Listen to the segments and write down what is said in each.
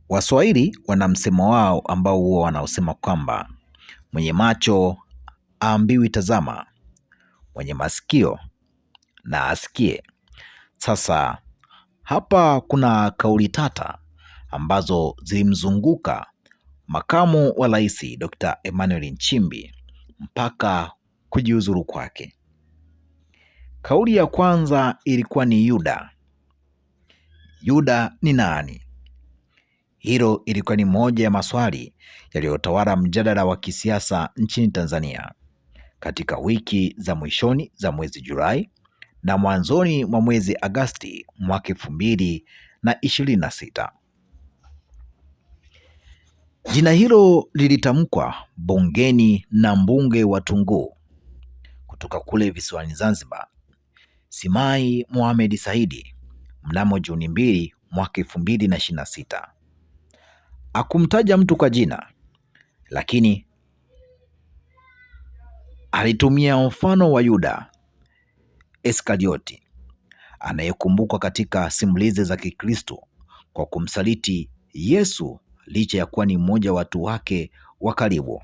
Waswahili wana msemo wao ambao huwa wanaosema kwamba mwenye macho haambiwi tazama, mwenye masikio na asikie. Sasa hapa kuna kauli tata ambazo zilimzunguka makamu wa rais Dr. Emmanuel Nchimbi mpaka kujiuzuru kwake. Kauli ya kwanza ilikuwa ni Yuda. Yuda ni nani? Hilo ilikuwa ni moja ya maswali yaliyotawala mjadala wa kisiasa nchini Tanzania katika wiki za mwishoni za mwezi Julai na mwanzoni mwa mwezi Agosti mwaka 2026. Jina hilo lilitamkwa bungeni na mbunge wa Tunguu kutoka kule visiwani Zanzibar, Simai Mohamed Saidi mnamo Juni 2 mwaka 2026. Hakumtaja mtu kwa jina, lakini alitumia mfano wa Yuda Iskarioti anayekumbukwa katika simulizi za Kikristo kwa kumsaliti Yesu licha ya kuwa ni mmoja wa watu wake wa karibu.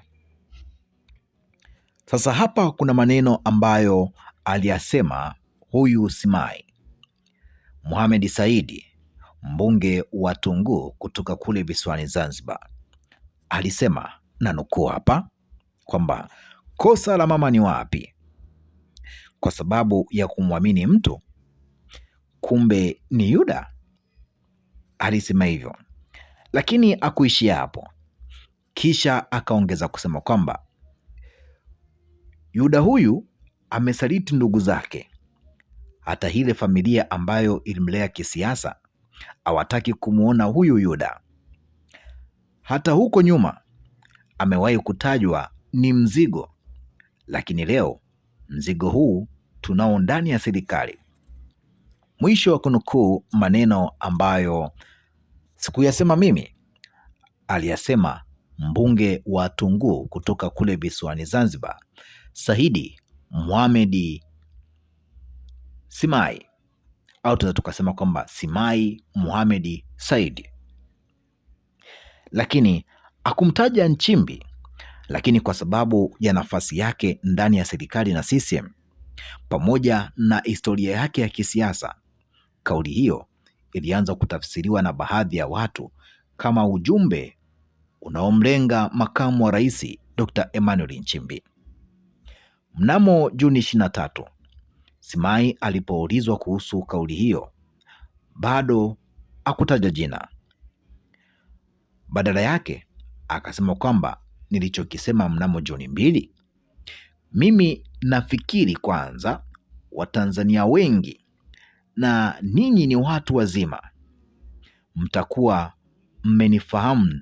Sasa hapa kuna maneno ambayo aliyasema huyu Simai Mohamed Saidi, mbunge wa Tunguu kutoka kule visiwani Zanzibar. Alisema, na nukuu hapa, kwamba kosa la mama ni wapi? Kwa sababu ya kumwamini mtu, kumbe ni Yuda. Alisema hivyo, lakini akuishia hapo. Kisha akaongeza kusema kwamba Yuda huyu amesaliti ndugu zake, hata ile familia ambayo ilimlea kisiasa hawataki kumuona huyu Yuda. Hata huko nyuma amewahi kutajwa ni mzigo, lakini leo mzigo huu tunao ndani ya serikali. Mwisho wa kunukuu maneno ambayo sikuyasema mimi, aliyasema mbunge wa Tunguu kutoka kule visiwani Zanzibar, Saidi Mohamed Simai, au tunaweza tukasema kwamba Simai Mohamed Saidi. Lakini hakumtaja Nchimbi, lakini kwa sababu ya nafasi yake ndani ya serikali na CCM pamoja na historia yake ya kisiasa, kauli hiyo ilianza kutafsiriwa na baadhi ya watu kama ujumbe unaomlenga makamu wa rais Dr. Emmanuel Nchimbi. Mnamo Juni 23, Simai alipoulizwa kuhusu kauli hiyo, bado hakutaja jina. Badala yake akasema kwamba nilichokisema mnamo Juni 2, mimi nafikiri kwanza Watanzania wengi na ninyi ni watu wazima, mtakuwa mmenifahamu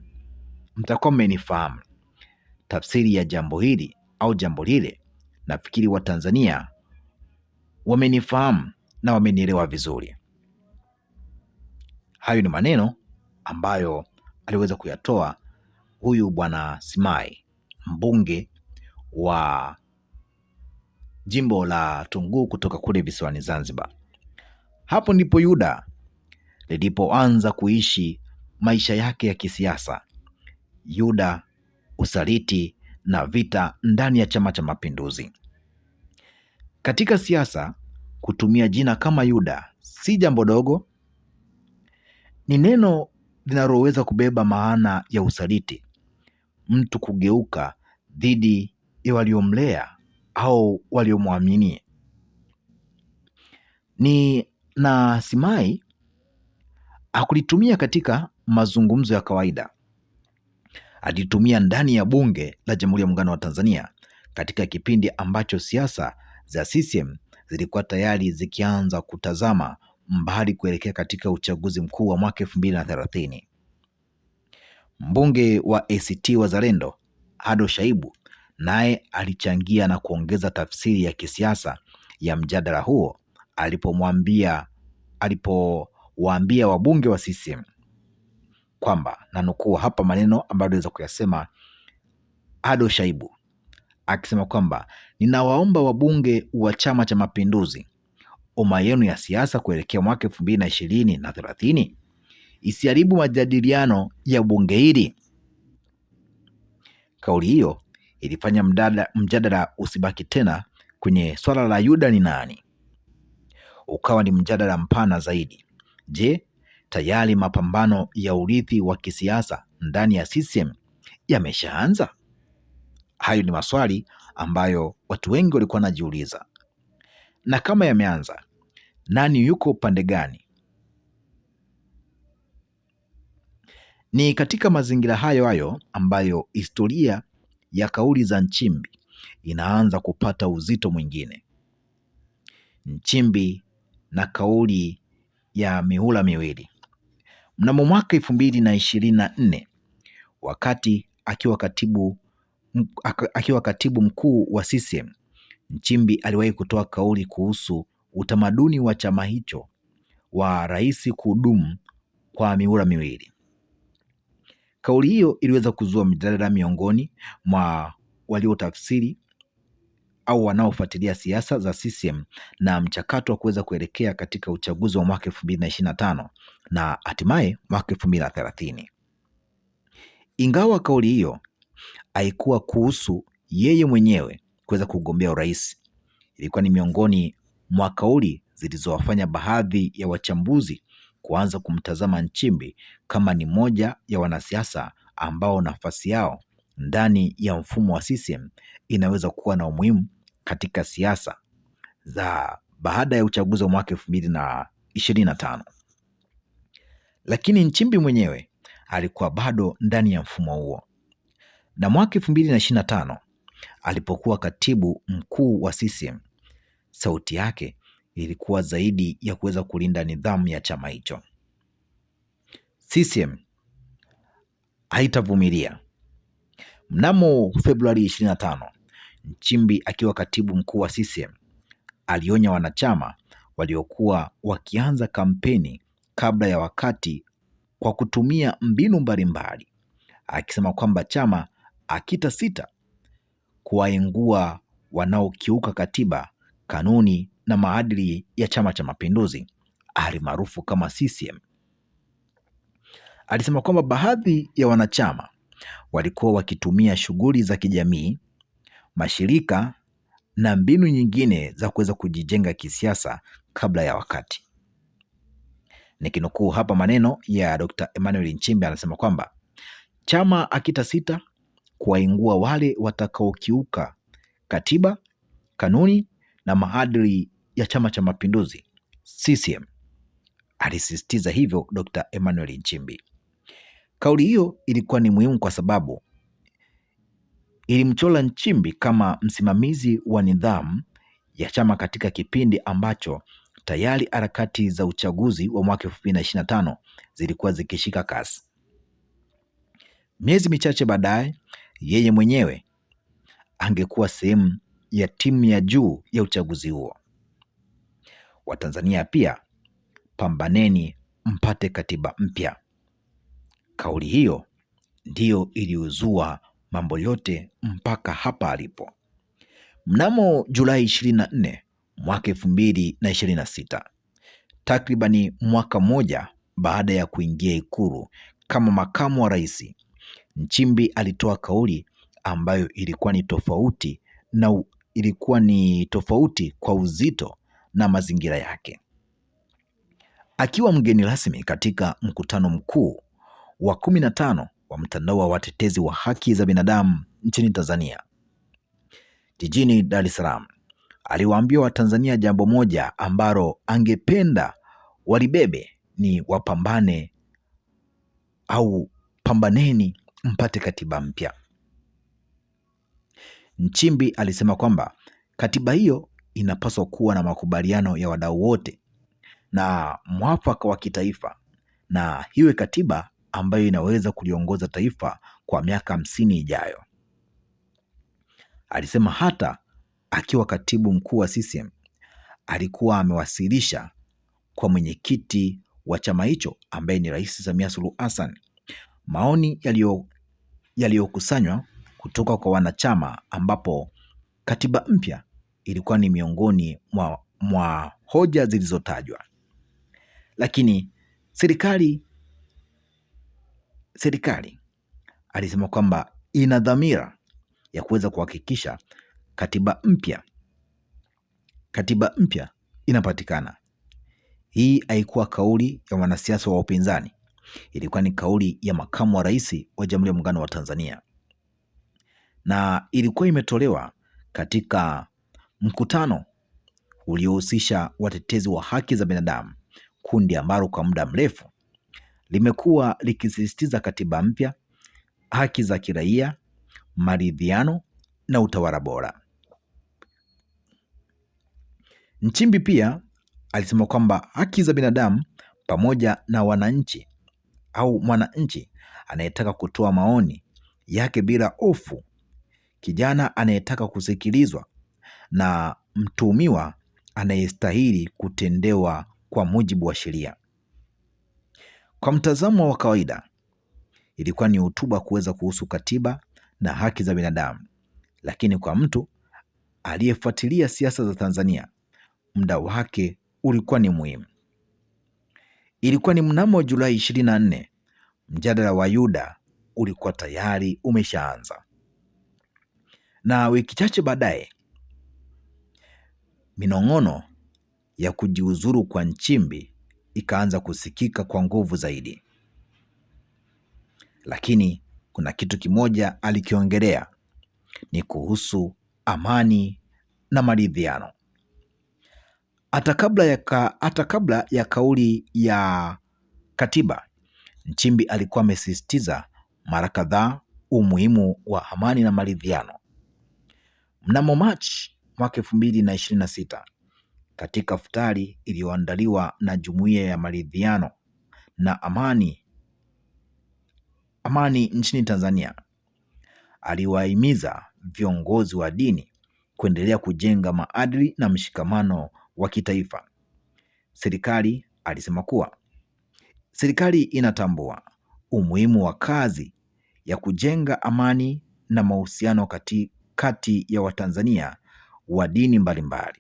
tafsiri ya jambo hili au jambo lile. Nafikiri Watanzania wamenifahamu na wamenielewa vizuri. Hayo ni maneno ambayo aliweza kuyatoa huyu bwana Simai, mbunge wa jimbo la Tunguu kutoka kule visiwani Zanzibar. Hapo ndipo Yuda lilipoanza kuishi maisha yake ya kisiasa. Yuda, usaliti na vita ndani ya Chama cha Mapinduzi. Katika siasa, kutumia jina kama Yuda si jambo dogo. Ni neno linaloweza kubeba maana ya usaliti, mtu kugeuka dhidi ya waliomlea au waliomwamini. Na Simai hakulitumia katika mazungumzo ya kawaida. Alitumia ndani ya bunge la Jamhuri ya Muungano wa Tanzania katika kipindi ambacho siasa za CCM zilikuwa tayari zikianza kutazama mbali kuelekea katika uchaguzi mkuu wa mwaka 2030. Mbunge wa ACT Wazalendo Ado Shaibu naye alichangia na kuongeza tafsiri ya kisiasa ya mjadala huo alipowaambia wabunge wa CCM kwamba, na nukuu hapa maneno ambayo aliweza kuyasema Ado Shaibu akisema kwamba, ninawaomba wabunge wa Chama cha Mapinduzi, umma yenu ya siasa kuelekea mwaka 2020 na 30 isiharibu majadiliano ya bunge hili. Kauli hiyo ilifanya mjadala usibaki tena kwenye swala la Yuda ni nani, ukawa ni mjadala mpana zaidi. Je, tayari mapambano ya urithi wa kisiasa ndani ya CCM yameshaanza? Hayo ni maswali ambayo watu wengi walikuwa wanajiuliza. Na kama yameanza, nani yuko upande gani? Ni katika mazingira hayo ambayo historia ya kauli za Nchimbi inaanza kupata uzito mwingine. Nchimbi na kauli ya mihula miwili. Mnamo mwaka 2024 wakati akiwa katibu mkuu wa CCM, Nchimbi aliwahi kutoa kauli kuhusu utamaduni wa chama hicho wa rais kuhudumu kwa mihula miwili. Kauli hiyo iliweza kuzua mjadala miongoni mwa waliotafsiri au wanaofuatilia siasa za CCM na mchakato wa kuweza kuelekea katika uchaguzi wa mwaka 2025 na hatimaye mwaka 2030. Ingawa kauli hiyo haikuwa kuhusu yeye mwenyewe kuweza kugombea urais, ilikuwa ni miongoni mwa kauli zilizowafanya baadhi ya wachambuzi kuanza kumtazama Nchimbi kama ni moja ya wanasiasa ambao nafasi yao ndani ya mfumo wa CCM inaweza kuwa na umuhimu katika siasa za baada ya uchaguzi wa mwaka 2025. Lakini Nchimbi mwenyewe alikuwa bado ndani ya mfumo huo, na mwaka 2025 alipokuwa katibu mkuu wa CCM, sauti yake ilikuwa zaidi ya kuweza kulinda nidhamu ya chama hicho. CCM haitavumilia. Mnamo Februari 25, Nchimbi akiwa katibu mkuu wa CCM alionya wanachama waliokuwa wakianza kampeni kabla ya wakati kwa kutumia mbinu mbalimbali, akisema kwamba chama hakitasita kuwaingua wanaokiuka katiba, kanuni na maadili ya Chama cha Mapinduzi maarufu kama CCM. Alisema kwamba baadhi ya wanachama walikuwa wakitumia shughuli za kijamii, mashirika na mbinu nyingine za kuweza kujijenga kisiasa kabla ya wakati. Nikinukuu hapa maneno ya Dr. Emmanuel Nchimbi, anasema kwamba chama hakitasita kuwaingua wale watakaokiuka katiba, kanuni na maadili ya Chama cha Mapinduzi CCM. Alisisitiza hivyo Dr. Emmanuel Nchimbi. Kauli hiyo ilikuwa ni muhimu kwa sababu ilimchora Nchimbi kama msimamizi wa nidhamu ya chama katika kipindi ambacho tayari harakati za uchaguzi wa mwaka 2025 zilikuwa zikishika kasi. Miezi michache baadaye, yeye mwenyewe angekuwa sehemu ya timu ya juu ya uchaguzi huo. Watanzania pia, pambaneni mpate katiba mpya. Kauli hiyo ndiyo iliuzua mambo yote mpaka hapa alipo. Mnamo Julai 24 mwaka 2026, takribani mwaka mmoja baada ya kuingia Ikulu kama makamu wa rais, Nchimbi alitoa kauli ambayo ilikuwa ni tofauti kwa uzito na mazingira yake. Akiwa mgeni rasmi katika mkutano mkuu wa 15 wa mtandao wa watetezi wa haki za binadamu nchini Tanzania, jijini Dar es Salaam, aliwaambia Watanzania jambo moja ambalo angependa walibebe ni wapambane au pambaneni mpate katiba mpya. Nchimbi alisema kwamba katiba hiyo inapaswa kuwa na makubaliano ya wadau wote na mwafaka wa kitaifa, na iwe katiba ambayo inaweza kuliongoza taifa kwa miaka 50 ijayo. Alisema hata akiwa katibu mkuu wa CCM alikuwa amewasilisha kwa mwenyekiti wa chama hicho ambaye ni Rais Samia Suluhu Hassan maoni yaliyokusanywa kutoka kwa wanachama, ambapo katiba mpya ilikuwa ni miongoni mwa hoja zilizotajwa. Lakini serikali serikali alisema kwamba ina dhamira ya kuweza kuhakikisha katiba mpya inapatikana. Hii haikuwa kauli ya wanasiasa wa upinzani, ilikuwa ni kauli ya makamu wa rais wa Jamhuri ya Muungano wa Tanzania, na ilikuwa imetolewa katika mkutano uliohusisha watetezi wa haki za binadamu, kundi ambalo kwa muda mrefu limekuwa likisisitiza katiba mpya, haki za kiraia, maridhiano na utawala bora. Nchimbi pia alisema kwamba haki za binadamu pamoja na wananchi au mwananchi anayetaka kutoa maoni yake bila hofu, kijana anayetaka kusikilizwa na mtuhumiwa anayestahili kutendewa kwa mujibu wa sheria. Kwa mtazamo wa kawaida, ilikuwa ni hotuba kuweza kuhusu katiba na haki za binadamu, lakini kwa mtu aliyefuatilia siasa za Tanzania, muda wake ulikuwa ni muhimu. Ilikuwa ni mnamo Julai 24, mjadala wa UDA ulikuwa tayari umeshaanza, na wiki chache baadaye minong'ono ya kujiuzuru kwa Nchimbi ikaanza kusikika kwa nguvu zaidi. Lakini kuna kitu kimoja alikiongelea, ni kuhusu amani na maridhiano. Hata kabla ya kauli ya katiba, Nchimbi alikuwa amesisitiza mara kadhaa umuhimu wa amani na maridhiano. Mnamo Machi mwaka 2026, katika futari iliyoandaliwa na Jumuiya ya Maridhiano na Amani nchini Tanzania, aliwahimiza viongozi wa dini kuendelea kujenga maadili na mshikamano wa kitaifa. Serikali alisema kuwa serikali inatambua umuhimu wa kazi ya kujenga amani na mahusiano kati ya Watanzania wa dini mbalimbali.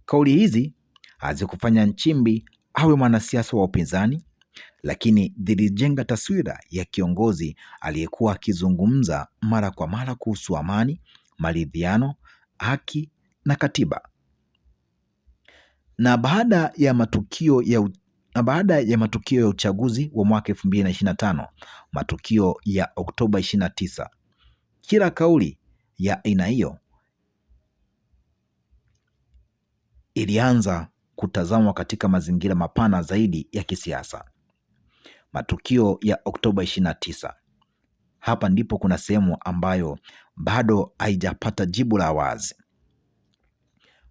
Kauli hizi hazikufanya Nchimbi awe mwanasiasa wa upinzani, lakini zilijenga taswira ya kiongozi aliyekuwa akizungumza mara kwa mara kuhusu amani, maridhiano, haki na katiba. Na baada ya matukio ya uchaguzi wa mwaka 2025, matukio ya Oktoba 29, kila kauli ya aina hiyo ilianza kutazamwa katika mazingira mapana zaidi ya kisiasa. Matukio ya Oktoba 29, hapa ndipo kuna sehemu ambayo bado haijapata jibu la wazi.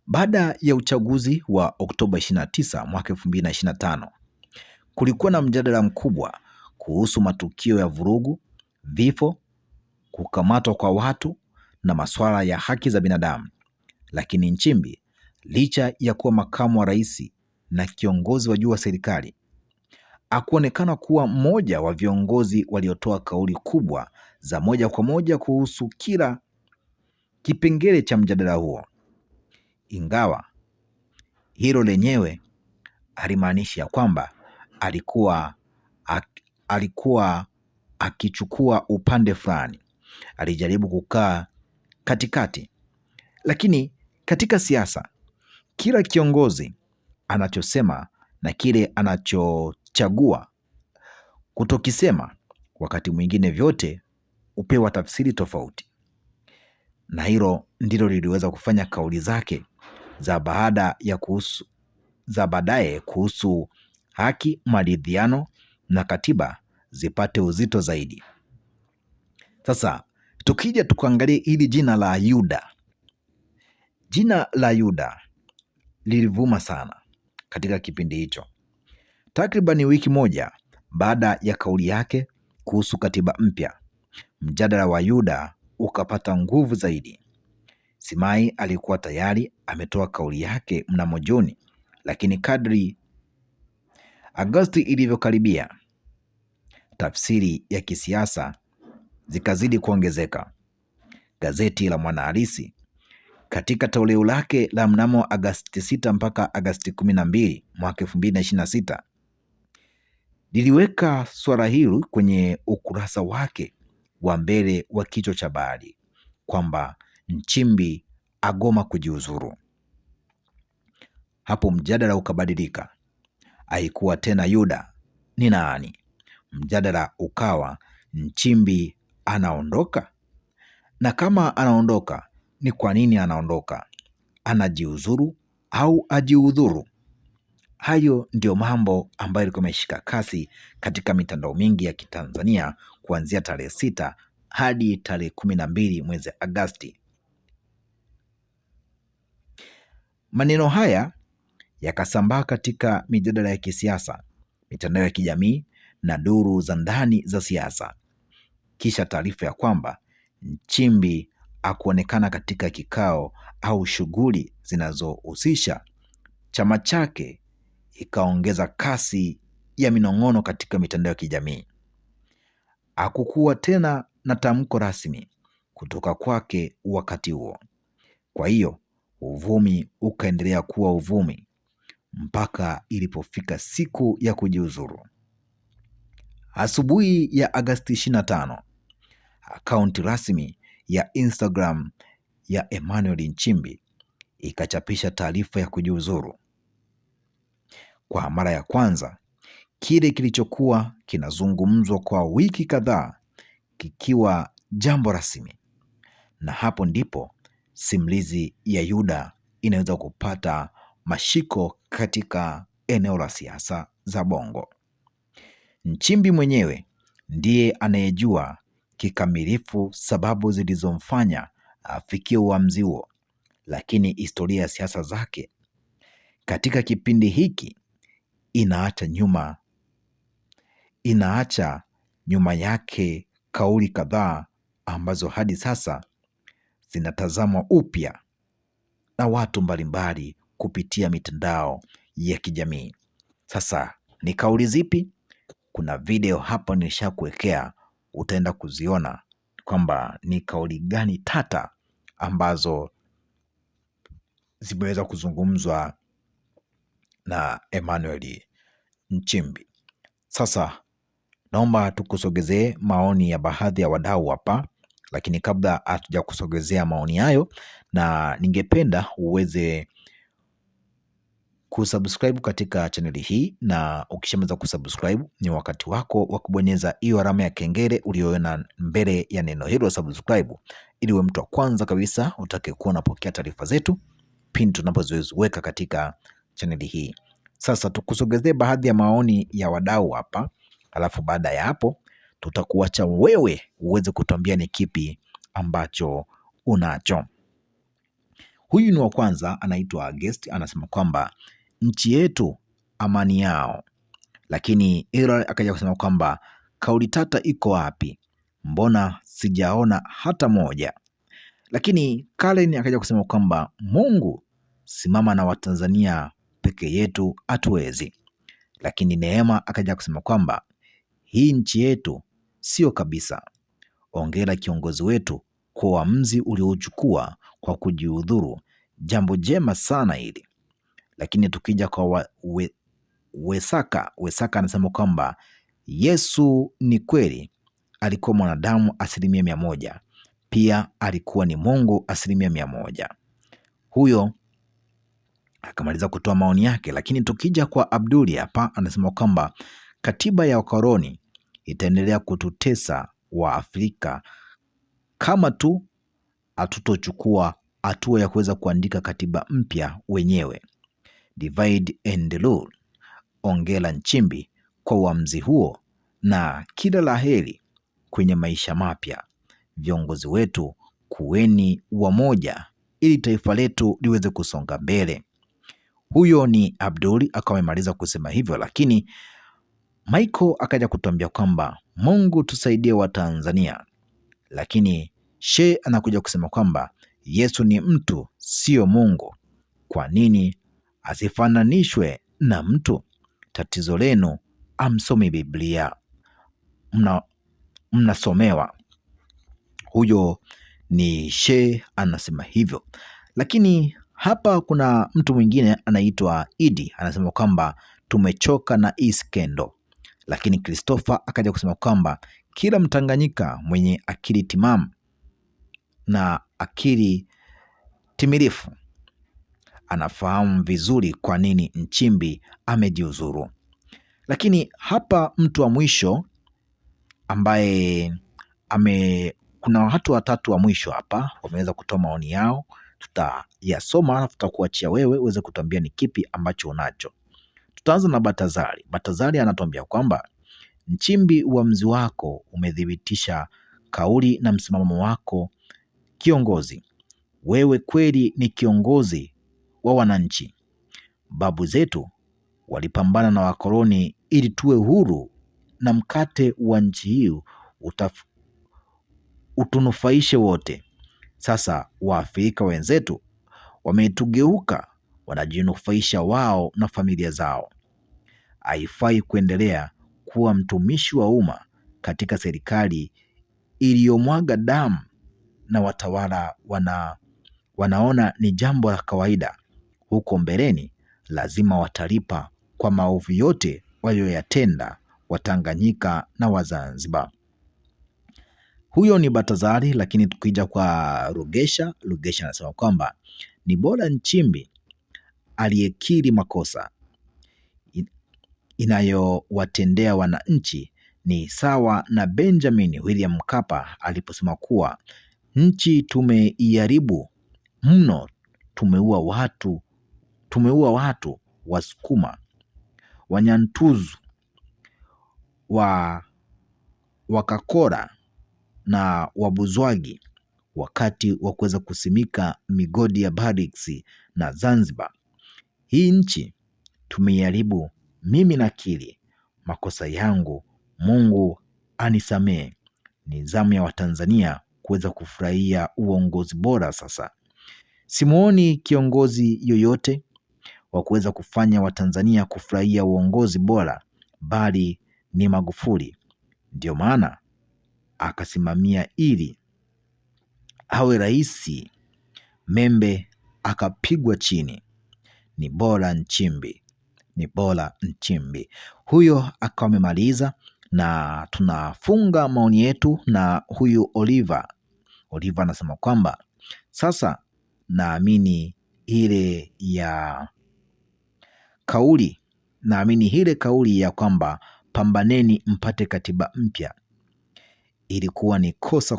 Baada ya uchaguzi wa Oktoba 29 mwaka 2025, kulikuwa na mjadala mkubwa kuhusu matukio ya vurugu, vifo, kukamatwa kwa watu na masuala ya haki za binadamu. Lakini Nchimbi, licha ya kuwa makamu wa rais na kiongozi wa juu wa serikali, hakuonekana kuwa mmoja wa viongozi waliotoa kauli kubwa za moja kwa moja kuhusu kila kipengele cha mjadala huo. Ingawa hilo lenyewe halimaanishi ya kwamba alikuwa akichukua upande fulani. Alijaribu kukaa katikati. Lakini katika siasa, kila kiongozi anachosema na kile anachochagua kutokisema, wakati mwingine vyote hupewa tafsiri tofauti, na hilo ndilo liliweza kufanya kauli zake za baadaye kuhusu haki, maridhiano na katiba zipate uzito zaidi. Sasa tukija tukaangalia hili jina la UDA. Jina la UDA lilivuma sana katika kipindi hicho. Takriban wiki moja baada ya kauli yake kuhusu katiba mpya, mjadala wa UDA ukapata nguvu zaidi. Simai alikuwa tayari ametoa kauli yake mnamo Juni, lakini kadri Agosti ilivyokaribia, tafsiri ya kisiasa zikazidi kuongezeka. Gazeti la Mwanahalisi katika toleo lake la mnamo Agosti 6 mpaka Agosti 12 mwaka 2026 liliweka swala hili kwenye ukurasa wake wa mbele wa kichwa cha habari kwamba Nchimbi agoma kujiuzuru. Hapo mjadala ukabadilika, haikuwa tena Yuda ni nani. Mjadala ukawa Nchimbi anaondoka, na kama anaondoka ni kwa nini anaondoka? Anajiuzuru au ajiudhuru? Hayo ndio mambo ambayo yalikuwa yameshika kasi katika mitandao mingi ya Kitanzania kuanzia tarehe 6 hadi tarehe 12 mwezi Agosti. Maneno haya yakasambaa katika mijadala ya kisiasa, mitandao ya kijamii na duru za ndani za siasa. Kisha taarifa ya kwamba Nchimbi hakuonekana katika kikao au shughuli zinazohusisha chama chake ikaongeza kasi ya minong'ono katika mitandao ya kijamii. Hakukuwa tena na tamko rasmi kutoka kwake wakati huo. Kwa hiyo uvumi ukaendelea kuwa uvumi mpaka ilipofika siku ya kujiuzuru. Asubuhi ya Agosti 25, akaunti rasmi ya Instagram ya Emmanuel Nchimbi ikachapisha taarifa ya kujiuzuru. Kwa mara ya kwanza, kile kilichokuwa kinazungumzwa kwa wiki kadhaa kikiwa jambo rasmi. Na hapo ndipo simulizi ya Yuda inaweza kupata mashiko katika eneo la siasa za Bongo. Nchimbi mwenyewe ndiye anayejua kikamilifu sababu zilizomfanya afikie uamuzi huo, lakini historia ya siasa zake katika kipindi hiki inaacha nyuma yake kauli kadhaa ambazo hadi sasa zinatazamwa upya na watu mbalimbali kupitia mitandao ya kijamii. Sasa ni kauli zipi? Kuna video hapo nilishakuwekea, utaenda kuziona kwamba ni kauli gani tata ambazo zimeweza kuzungumzwa na Emmanuel Nchimbi. Sasa naomba tukusogezee maoni ya baadhi ya wadau hapa, lakini kabla hatuja kusogezea maoni hayo, na ningependa uweze kusubscribe katika chaneli hii, na ukishamaliza kusubscribe ni wakati wako wa kubonyeza hiyo alama ya kengele uliyoona mbele ya neno hilo subscribe, ili uwe mtu wa kwanza kabisa utakayekuwa unapokea taarifa zetu pindi tunapoziweka katika chaneli hii. Sasa tukusogezee baadhi ya maoni ya wadau hapa, alafu baada ya hapo tutakuacha wewe uweze kutuambia ni kipi ambacho unacho. Huyu ni wa kwanza, anaitwa Guest, anasema kwamba nchi yetu amani yao, lakini Ira akaja kusema kwamba kauli tata iko wapi? Mbona sijaona hata moja? Lakini Karen akaja kusema kwamba Mungu simama na Watanzania, peke yetu hatuwezi. Lakini Neema akaja kusema kwamba hii nchi yetu sio kabisa. Ongera kiongozi wetu kwa uamuzi uliochukua kwa kujiudhuru, jambo jema sana hili. Lakini tukija kwa Wesaka anasema kwamba Yesu ni kweli alikuwa mwanadamu 100%, pia alikuwa ni Mungu 100%. Huyo akamaliza kutoa maoni yake. Lakini tukija kwa Abduli hapa anasema kwamba katiba ya ukoloni itaendelea kututesa wa Afrika kama tu hatutochukua hatua ya kuweza kuandika katiba mpya wenyewe. Divide and rule. Ongera Nchimbi kwa uamuzi huo na kila laheri kwenye maisha mapya. Viongozi wetu kuweni wamoja ili taifa letu liweze kusonga mbele. Huyo ni Abduli akawa amemaliza kusema hivyo, lakini Michael akaja kutuambia kwamba Mungu tusaidie wa Tanzania. Lakini She anakuja kusema kwamba Yesu ni mtu sio Mungu. Kwa nini asifananishwe na mtu? Tatizo lenu amsomi Biblia, mnasomewa. Huyo ni She anasema hivyo. Lakini hapa kuna mtu mwingine anaitwa Idi anasema kwamba tumechoka na hii skendo. Lakini Christopher akaja kusema kwamba kila Mtanganyika mwenye akili timamu na akili timilifu anafahamu vizuri kwa nini Nchimbi amejiuzuru. Lakini hapa mtu wa mwisho ambaye kuna watu watatu wa mwisho hapa wameweza kutoa maoni yao, tutayasoma alafu tutakuachia wewe uweze kutuambia ni kipi ambacho unacho. Tutaanza na Batazari. Batazari anatuambia kwamba Nchimbi, uamuzi wako umethibitisha kauli na msimamo wako kiongozi. Wewe kweli ni kiongozi wa wananchi. Babu zetu walipambana na wakoloni ili tuwe huru, na mkate wa nchi hii utunufaishe wote. Sasa Waafrika wenzetu wametugeuka, wanajinufaisha wao na familia zao. Haifai kuendelea kuwa mtumishi wa umma katika serikali iliyomwaga damu na watawala wanaona ni jambo la kawaida. Huko mbeleni lazima watalipa kwa maovu yote walioyatenda Watanganyika na Wazanzibar. Huyo ni Batazari. Lakini tukija kwa Rugesha, Rugesha anasema kwamba ni bora Nchimbi aliyekiri makosa inayowatendea wananchi ni sawa na Benjamin William Mkapa aliposema kuwa nchi tumeiharibu mno, tumeua watu Wasukuma, Wanyantuzu, Wakakora na Wabuzwagi wakati wa kuweza kusimika migodi ya Barracks na Zanzibar. Hii nchi tumeiharibu, mimi nakiri makosa yangu, Mungu anisamee. Ni zamu ya Watanzania kuweza kufurahia uongozi bora sasa. Simuoni kiongozi yoyote wa kuweza kufanya Watanzania kufurahia uongozi bora, bali ni Magufuli. Ndio maana akasimamia ili awe rais, Membe akapigwa chini. Ni bora Nchimbi, ni bora Nchimbi. Huyo akawa amemaliza, na tunafunga maoni yetu na huyu Oliver anasema kwamba sasa naamini ile kauli ya kwamba pambaneni mpate katiba mpya ilikuwa ni kosa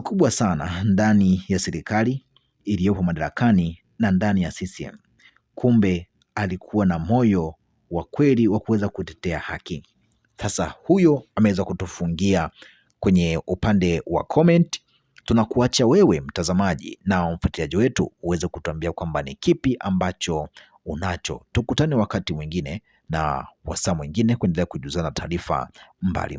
kubwa sana ndani ya serikali iliyopo madarakani na ndani ya CCM. Kumbe alikuwa na moyo wa kweli wa kuweza kutetea haki. Sasa huyo ameweza kutufungia kwenye upande wa comment. Tunakuacha wewe mtazamaji na mfuatiliaji wetu uweze kutuambia kwamba ni kipi ambacho unacho. Tukutane wakati mwingine na wasaa mwingine kuendelea kujuzana taarifa mbali.